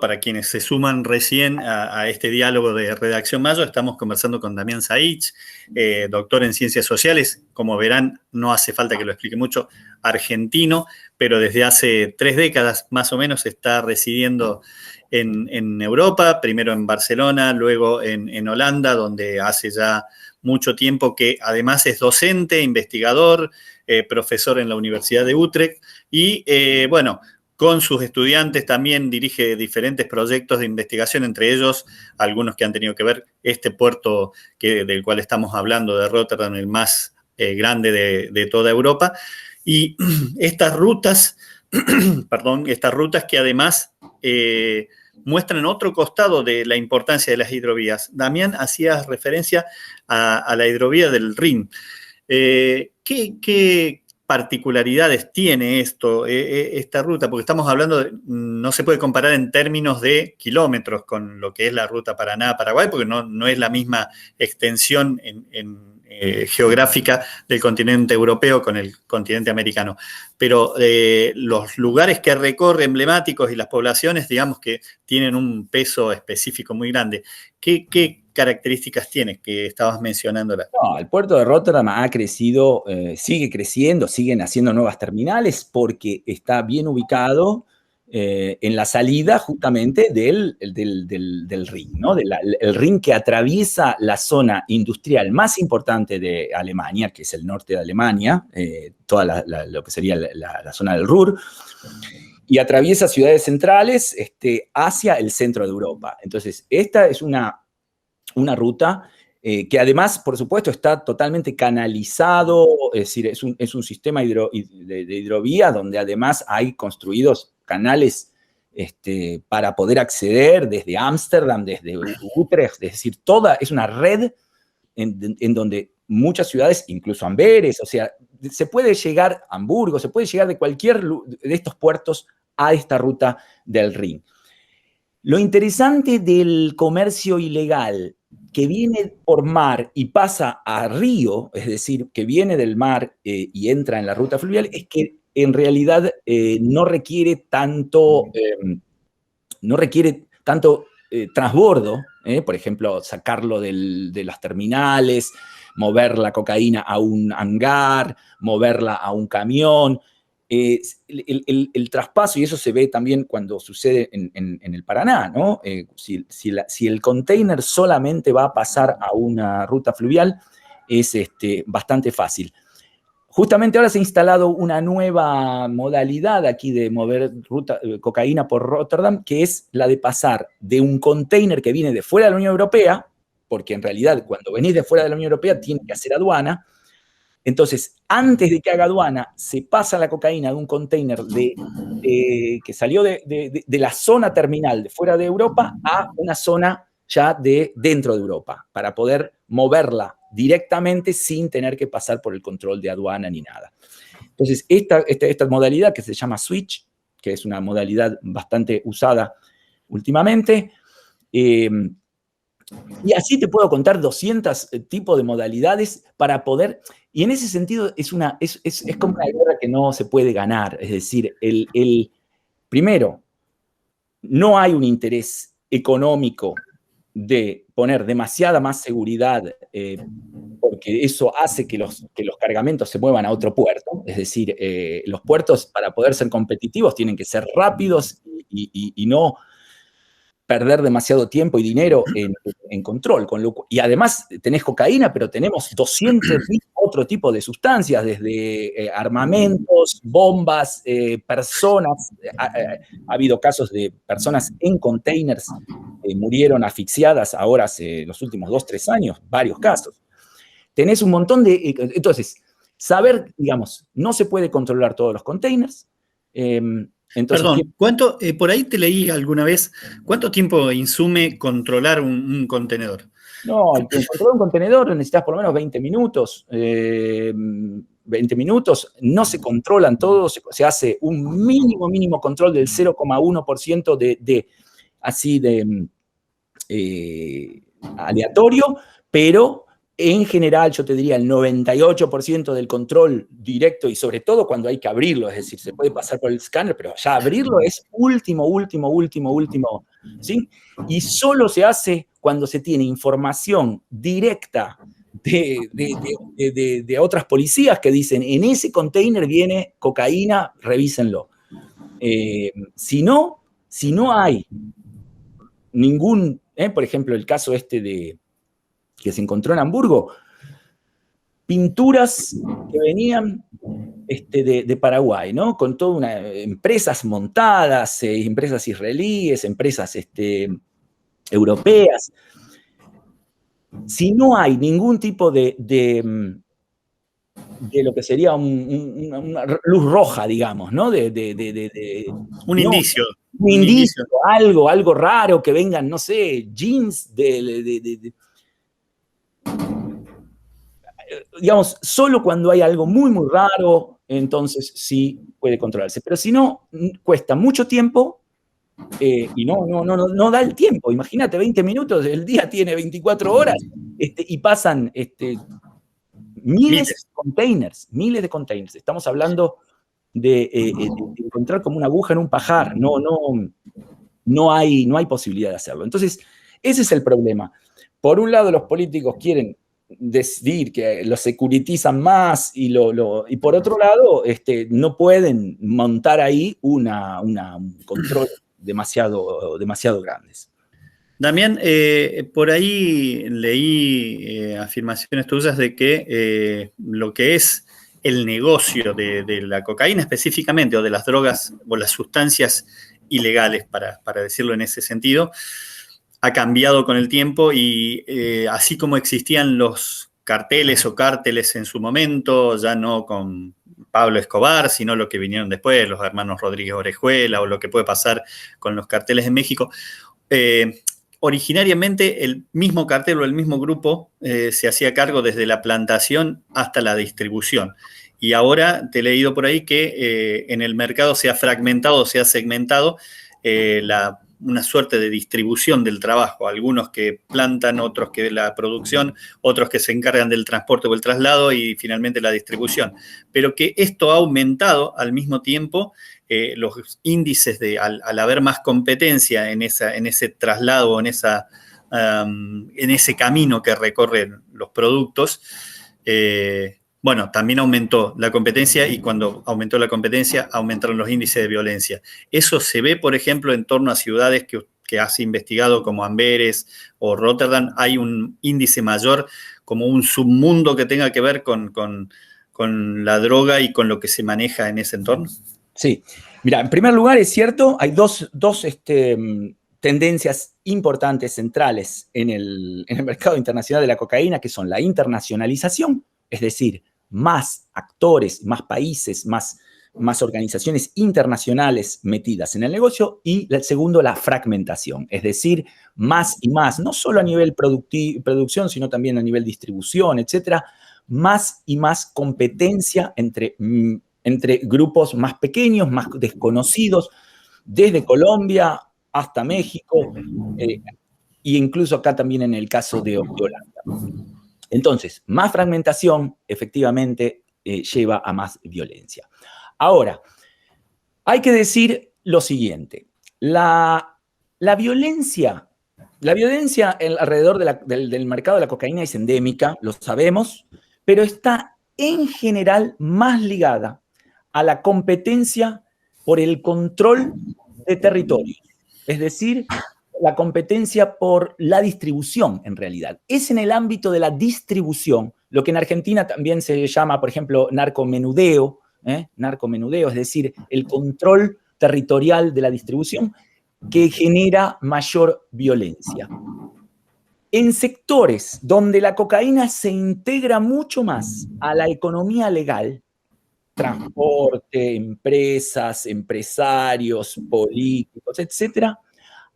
para quienes se suman recién a este diálogo de Redacción Mayo, estamos conversando con Damián Saich, doctor en Ciencias Sociales. Como verán, no hace falta que lo explique mucho, argentino, pero desde hace 3 décadas más o menos está residiendo en Europa, primero en Barcelona, luego en Holanda, donde hace ya mucho tiempo que además es docente, investigador, profesor en la Universidad de Utrecht y, bueno, con sus estudiantes también dirige diferentes proyectos de investigación, entre ellos algunos que han tenido que ver este puerto del cual estamos hablando, de Rotterdam, el más grande de toda Europa. Y estas rutas, perdón, estas rutas que además muestran otro costado de la importancia de las hidrovías. Damián, hacías referencia a la hidrovía del Rin. ¿Qué particularidades tiene esta ruta? Porque estamos hablando, no se puede comparar en términos de kilómetros con lo que es la ruta Paraná-Paraguay, porque no es la misma extensión geográfica del continente europeo con el continente americano. Pero los lugares que recorre emblemáticos y las poblaciones, digamos que tienen un peso específico muy grande. ¿Qué características tiene que estabas mencionando? No, el puerto de Rotterdam ha crecido, sigue creciendo, siguen haciendo nuevas terminales porque está bien ubicado en la salida justamente del Rin, ¿no? El Rin que atraviesa la zona industrial más importante de Alemania, que es el norte de Alemania, toda lo que sería la zona del Ruhr, y atraviesa ciudades centrales hacia el centro de Europa. Entonces, esta es una ruta que además, por supuesto, está totalmente canalizado, es decir, es un sistema de hidrovía donde además hay construidos canales para poder acceder desde Ámsterdam, desde Utrecht, es decir, es una red en donde muchas ciudades, incluso Amberes, o sea, se puede llegar a Hamburgo, se puede llegar de cualquier de estos puertos a esta ruta del Rin. Lo interesante del comercio ilegal que viene por mar y pasa a río, es decir, que viene del mar y entra en la ruta fluvial, es que en realidad no requiere tanto transbordo, por ejemplo, sacarlo de las terminales, mover la cocaína a un hangar, moverla a un camión. El traspaso, y eso se ve también cuando sucede en el Paraná, ¿no? Si el container solamente va a pasar a una ruta fluvial, es bastante fácil. Justamente ahora se ha instalado una nueva modalidad aquí de mover cocaína por Rotterdam, que es la de pasar de un container que viene de fuera de la Unión Europea, porque en realidad cuando venís de fuera de la Unión Europea tiene que hacer aduana. Entonces, antes de que haga aduana, se pasa la cocaína de un container que salió de la zona terminal de fuera de Europa a una zona ya de dentro de Europa, para poder moverla directamente sin tener que pasar por el control de aduana ni nada. Entonces, esta modalidad que se llama switch, que es una modalidad bastante usada últimamente, y así te puedo contar 200 tipos de modalidades para poder, y en ese sentido es como una guerra que no se puede ganar. Es decir, primero, no hay un interés económico de poner demasiada más seguridad, porque eso hace que los cargamentos se muevan a otro puerto. Es decir, los puertos, para poder ser competitivos, tienen que ser rápidos y no perder demasiado tiempo y dinero en control. Y además tenés cocaína, pero tenemos 200 otro tipo de sustancias, desde armamentos, bombas, personas. Ha habido casos de personas en containers que murieron asfixiadas ahora hace los últimos 2-3 años, varios casos. Tenés un montón de... Entonces, saber, digamos, no se puede controlar todos los containers. Entonces, perdón, por ahí te leí alguna vez, ¿cuánto tiempo insume controlar un contenedor? No, controlar un contenedor necesitas por lo menos 20 minutos. 20 minutos, no se controlan todos, se hace un mínimo control del 0,1% aleatorio, pero en general yo te diría el 98% del control directo, y sobre todo cuando hay que abrirlo, es decir, se puede pasar por el escáner, pero ya abrirlo es último ¿sí? Y solo se hace cuando se tiene información directa de otras policías que dicen, en ese container viene cocaína, revísenlo. Si no hay ningún, por ejemplo, el caso que se encontró en Hamburgo, pinturas que venían de Paraguay, ¿no? Con todas empresas montadas, empresas israelíes, empresas europeas. Si no hay ningún tipo de lo que sería una luz roja, digamos, ¿no? Un indicio. Un indicio, algo raro, que vengan, no sé, jeans digamos, solo cuando hay algo muy, muy raro, entonces sí puede controlarse. Pero si no, cuesta mucho tiempo y no da el tiempo. Imagínate, 20 minutos, el día tiene 24 horas y pasan miles de containers. Estamos hablando de encontrar como una aguja en un pajar. No hay posibilidad de hacerlo. Entonces, ese es el problema. Por un lado, los políticos quieren decir que lo securitizan más y por otro lado, no pueden montar ahí un control demasiado grandes. Damián, por ahí leí afirmaciones tuyas de que lo que es el negocio de la cocaína específicamente, o de las drogas o las sustancias ilegales, para decirlo en ese sentido, ha cambiado con el tiempo y así como existían los carteles o cárteles en su momento, ya no con Pablo Escobar, sino lo que vinieron después, los hermanos Rodríguez Orejuela, o lo que puede pasar con los carteles en México. Originariamente el mismo cartel o el mismo grupo se hacía cargo desde la plantación hasta la distribución. Y ahora te he leído por ahí que en el mercado se ha fragmentado, se ha segmentado una suerte de distribución del trabajo. Algunos que plantan, otros que la producción, otros que se encargan del transporte o el traslado y finalmente la distribución. Pero que esto ha aumentado al mismo tiempo los índices al haber más competencia en ese traslado, en ese camino que recorren los productos. Bueno, también aumentó la competencia y cuando aumentó la competencia aumentaron los índices de violencia. Eso se ve, por ejemplo, en torno a ciudades que has investigado como Amberes o Rotterdam. Hay un índice mayor, como un submundo que tenga que ver con la droga y con lo que se maneja en ese entorno. Sí. Mira, en primer lugar, es cierto, hay dos tendencias importantes, centrales en el mercado internacional de la cocaína, que son la internacionalización, es decir, más actores, más países, más organizaciones internacionales metidas en el negocio, y el segundo, la fragmentación, es decir, más y más, no solo a nivel producción, sino también a nivel distribución, etcétera, más y más competencia entre grupos más pequeños, más desconocidos, desde Colombia hasta México, e incluso acá también en el caso de Holanda. Entonces, más fragmentación efectivamente lleva a más violencia. Ahora, hay que decir lo siguiente. La violencia alrededor del mercado de la cocaína es endémica, lo sabemos, pero está en general más ligada a la competencia por el control de territorios. Es decir, la competencia por la distribución, en realidad. Es en el ámbito de la distribución, lo que en Argentina también se llama, por ejemplo, narcomenudeo, es decir, el control territorial de la distribución, que genera mayor violencia. En sectores donde la cocaína se integra mucho más a la economía legal, transporte, empresas, empresarios, políticos, etcétera,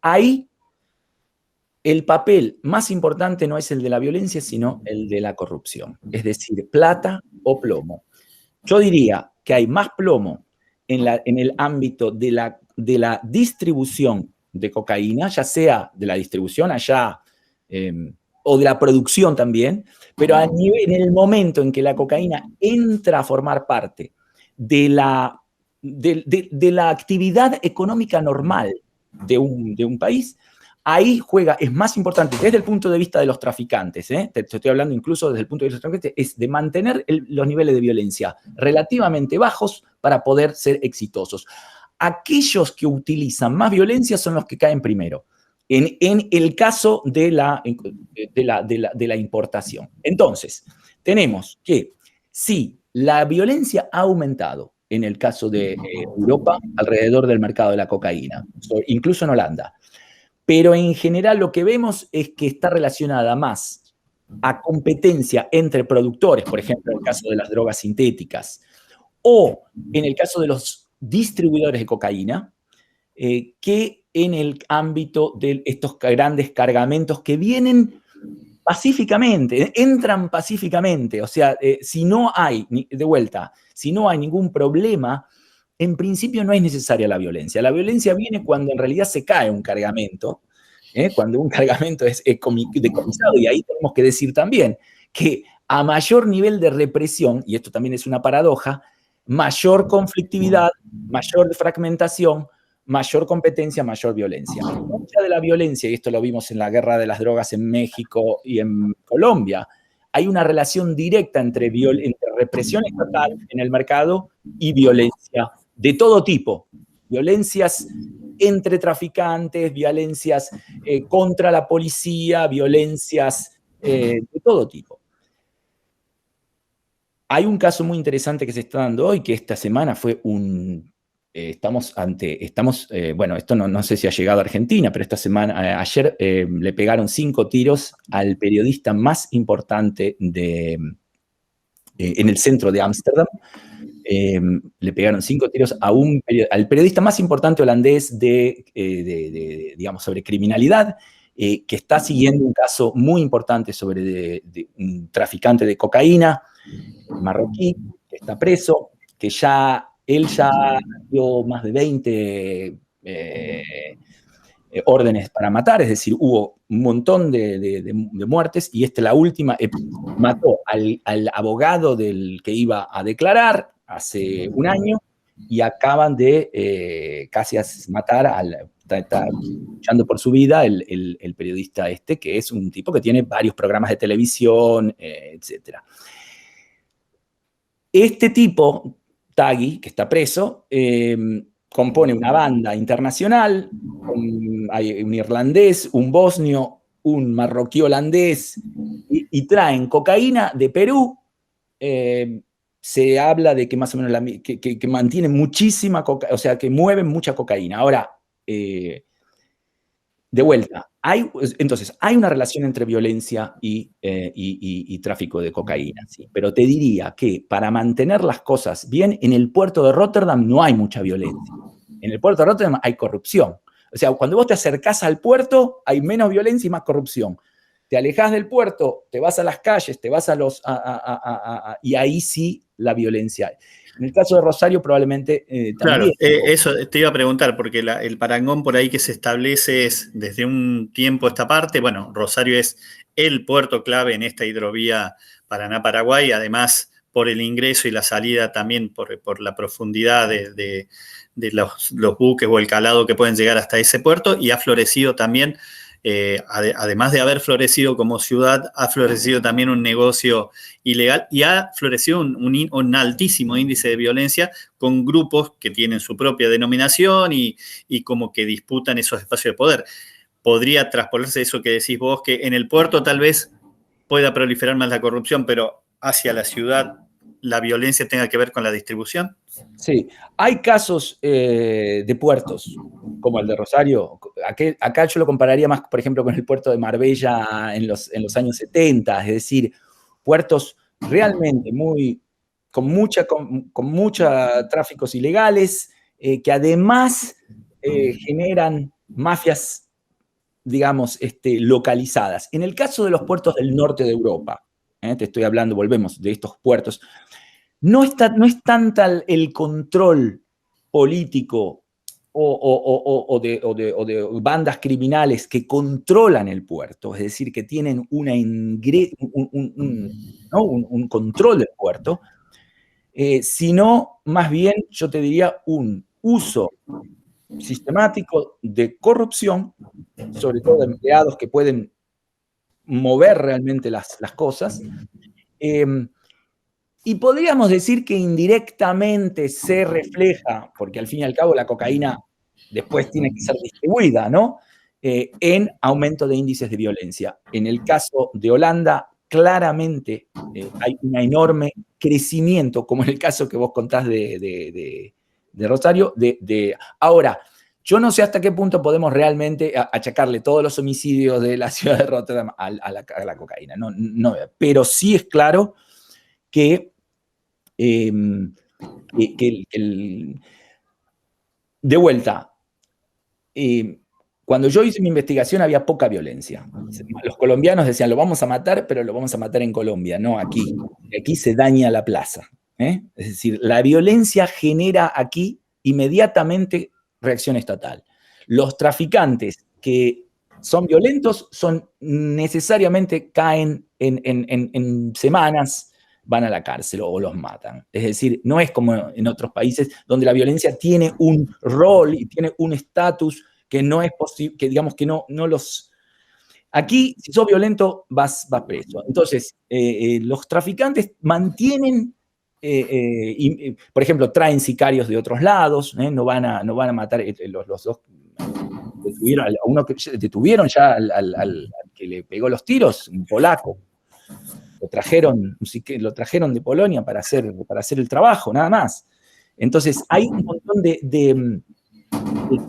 ahí el papel más importante no es el de la violencia, sino el de la corrupción. Es decir, plata o plomo. Yo diría que hay más plomo en el ámbito de la distribución de cocaína, ya sea de la distribución allá o de la producción también, pero en el momento en que la cocaína entra a formar parte de la actividad económica normal de un país, ahí juega, es más importante desde el punto de vista de los traficantes, te estoy hablando incluso desde el punto de vista de los traficantes, es de mantener los niveles de violencia relativamente bajos para poder ser exitosos. Aquellos que utilizan más violencia son los que caen primero, en el caso de la importación. Entonces, tenemos que si la violencia ha aumentado en el caso de Europa alrededor del mercado de la cocaína, incluso en Holanda, pero en general lo que vemos es que está relacionada más a competencia entre productores, por ejemplo, en el caso de las drogas sintéticas, o en el caso de los distribuidores de cocaína, que en el ámbito de estos grandes cargamentos que vienen pacíficamente, entran pacíficamente. O sea, si no hay, de vuelta, si no hay ningún problema, en principio no es necesaria la violencia. La violencia viene cuando en realidad se cae un cargamento, cuando un cargamento es decomisado, y ahí tenemos que decir también que a mayor nivel de represión, y esto también es una paradoja, mayor conflictividad, mayor fragmentación, mayor competencia, mayor violencia. Mucha de la violencia, y esto lo vimos en la guerra de las drogas en México y en Colombia, hay una relación directa entre represión estatal en el mercado y violencia de todo tipo. Violencias entre traficantes, violencias contra la policía, violencias de todo tipo. Hay un caso muy interesante que se está dando hoy, que esta semana fue bueno, esto no sé si ha llegado a Argentina, pero esta semana, ayer le pegaron 5 tiros al periodista más importante en el centro de Ámsterdam. Le pegaron 5 tiros al periodista más importante holandés digamos, sobre criminalidad, que está siguiendo un caso muy importante sobre un traficante de cocaína marroquí, que está preso, que él ya dio más de 20 órdenes para matar, es decir, hubo un montón de muertes, y la última mató al abogado del que iba a declarar hace un año, y acaban de casi matar está luchando por su vida el periodista que es un tipo que tiene varios programas de televisión, etcétera. Este tipo, Taghi, que está preso, compone una banda internacional, hay un irlandés, un bosnio, un marroquí holandés, y traen cocaína de Perú. Se habla de que más o menos que mantienen muchísima cocaína, o sea, que mueven mucha cocaína. Ahora, de vuelta, entonces, hay una relación entre violencia y tráfico de cocaína, ¿sí? Pero te diría que para mantener las cosas bien, en el puerto de Rotterdam no hay mucha violencia. En el puerto de Rotterdam hay corrupción. O sea, cuando vos te acercás al puerto, hay menos violencia y más corrupción. Te alejás del puerto, te vas a las calles, te vas y ahí sí la violencia. En el caso de Rosario probablemente también. Claro, eso te iba a preguntar, porque el parangón por ahí que se establece es desde un tiempo esta parte. Bueno, Rosario es el puerto clave en esta hidrovía Paraná-Paraguay, además por el ingreso y la salida también por la profundidad de los buques o el calado que pueden llegar hasta ese puerto, y ha florecido también. Además de haber florecido como ciudad, ha florecido también un negocio ilegal, y ha florecido un altísimo índice de violencia con grupos que tienen su propia denominación y como que disputan esos espacios de poder. ¿Podría traspolarse eso que decís vos, que en el puerto tal vez pueda proliferar más la corrupción, pero hacia la ciudad la violencia tenga que ver con la distribución? Sí, hay casos de puertos, como el de Rosario. Acá yo lo compararía más, por ejemplo, con el puerto de Marbella en los años 70, es decir, puertos realmente con mucha tráficos ilegales, que además generan mafias, digamos, localizadas. En el caso de los puertos del norte de Europa, te estoy hablando, volvemos, de estos puertos, no es tanta el control político o de bandas criminales que controlan el puerto, es decir, que tienen un control del puerto, sino más bien, yo te diría, un uso sistemático de corrupción, sobre todo de empleados que pueden mover realmente las cosas. Y podríamos decir que indirectamente se refleja, porque al fin y al cabo la cocaína después tiene que ser distribuida, ¿no? En aumento de índices de violencia. En el caso de Holanda, claramente hay un enorme crecimiento, como en el caso que vos contás de Rosario. Ahora, yo no sé hasta qué punto podemos realmente achacarle todos los homicidios de la ciudad de Rotterdam a la cocaína, no, pero sí es claro que de vuelta, cuando yo hice mi investigación había poca violencia. Los colombianos decían, lo vamos a matar, pero lo vamos a matar en Colombia, no aquí. Aquí se daña la plaza. Es decir, la violencia genera aquí inmediatamente reacción estatal. Los traficantes que son violentos necesariamente caen en semanas, van a la cárcel o los matan. Es decir, no es como en otros países donde la violencia tiene un rol y tiene un estatus que no es posible, que digamos que no los... Aquí, si sos violento, vas preso. Entonces, los traficantes mantienen, por ejemplo, traen sicarios de otros lados, no van a matar los dos. Detuvieron a uno que detuvieron ya al que le pegó los tiros, un polaco. Lo trajeron de Polonia para hacer el trabajo, nada más. Entonces, hay un montón de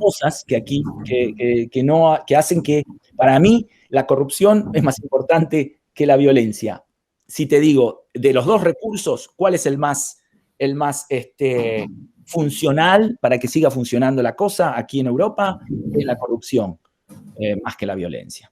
cosas que aquí que hacen que, para mí, la corrupción es más importante que la violencia. Si te digo, de los dos recursos, ¿cuál es el más funcional para que siga funcionando la cosa aquí en Europa? Es la corrupción, más que la violencia.